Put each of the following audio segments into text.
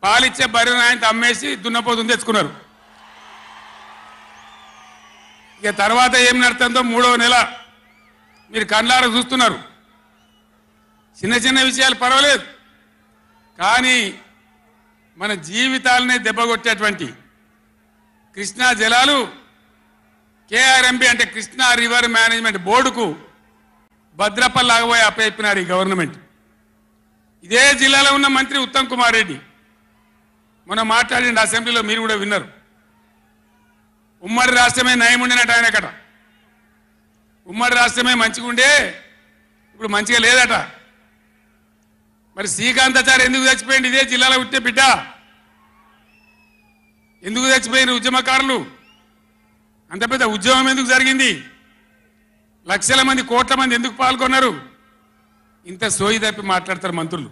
పాలిచ్చే బర్రెను ఆయన అమ్మేసి దున్నపోతుని తెచ్చుకున్నారు. ఇక తర్వాత ఏం నడుతుందో 3వ నెల మీరు కళ్ళారా చూస్తున్నారు. చిన్న చిన్న విషయాలు పర్వాలేదు, కానీ మన జీవితాలనే దెబ్బకొట్టేటువంటి కృష్ణా జలాలు కేఆర్ఎంబి అంటే కృష్ణా రివర్ మేనేజ్మెంట్ బోర్డుకు భద్రపల్లాగబోయి అప్పయిపోయినారు ఈ గవర్నమెంట్. ఇదే జిల్లాలో ఉన్న మంత్రి ఉత్తమ్ కుమార్ రెడ్డి మొన్న మాట్లాడిండు అసెంబ్లీలో, మీరు కూడా విన్నారు. ఉమ్మడి రాష్ట్రమే నయం ఉండినట్టు ఆయనకట. ఉమ్మడి రాష్ట్రమే మంచిగా ఉండే ఇప్పుడు మంచిగా లేదట. మరి శ్రీకాంతాచారి ఎందుకు చచ్చిపోయింది? ఇదే జిల్లాలో పుట్టే బిడ్డ. ఎందుకు చచ్చిపోయిన ఉద్యమకారులు? అంత పెద్ద ఉద్యమం ఎందుకు జరిగింది? లక్షల మంది కోట్ల మంది ఎందుకు పాల్గొన్నారు? ఇంత సోయి తప్పి మాట్లాడతారు మంత్రులు.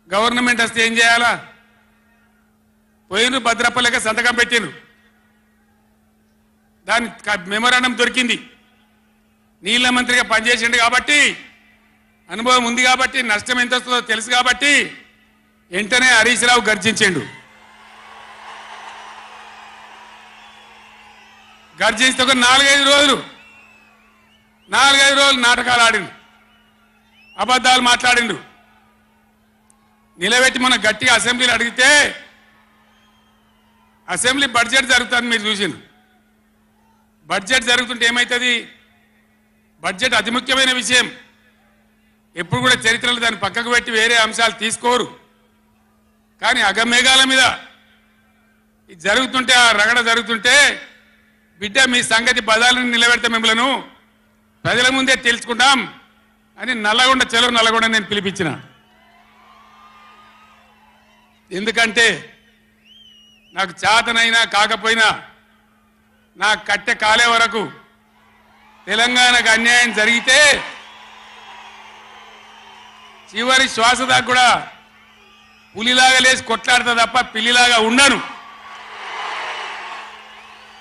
గవర్నమెంట్ వస్తే ఏం చేయాలా? పోయిన భద్రపల్లెక సంతకం పెట్టిండ్రు, దాని మెమోరాండం దొరికింది. నీళ్ల మంత్రిగా పనిచేసిండు కాబట్టి, అనుభవం ఉంది కాబట్టి, నష్టం ఎంత వస్తుందో తెలుసు కాబట్టి వెంటనే హరీష్ రావు గర్జించిండు. గర్జిస్తే ఒక 4-5 రోజులు నాటకాలు ఆడిండు, అబద్ధాలు మాట్లాడిండు. నిలబెట్టి మన గట్టిగా అసెంబ్లీలో అడిగితే అసెంబ్లీ బడ్జెట్ జరుగుతుంది, మీరు చూసిండ్రు. బడ్జెట్ జరుగుతుంటే ఏమవుతుంది? బడ్జెట్ అతి ముఖ్యమైన విషయం. ఎప్పుడు కూడా చరిత్రలో దాన్ని పక్కకు పెట్టి వేరే అంశాలు తీసుకోరు. కానీ అగమేఘాల మీద ఇది జరుగుతుంటే, ఆ రగడ జరుగుతుంటే, బిడ్డ మీ సంగతి బదాలను నిలబెడతా, మిమ్మలను ప్రజల ముందే తెలుసుకుంటాం అని నల్లగొండ చెలవు నల్లగొండ నేను పిలిపించిన. ఎందుకంటే నాకు చేతనైనా కాకపోయినా నా కట్టె కాలే వరకు తెలంగాణకు అన్యాయం జరిగితే చివరి శ్వాస దాకా కూడా పులిలాగా లేచి కొట్లాడతా తప్ప పిల్లిలాగా ఉండను.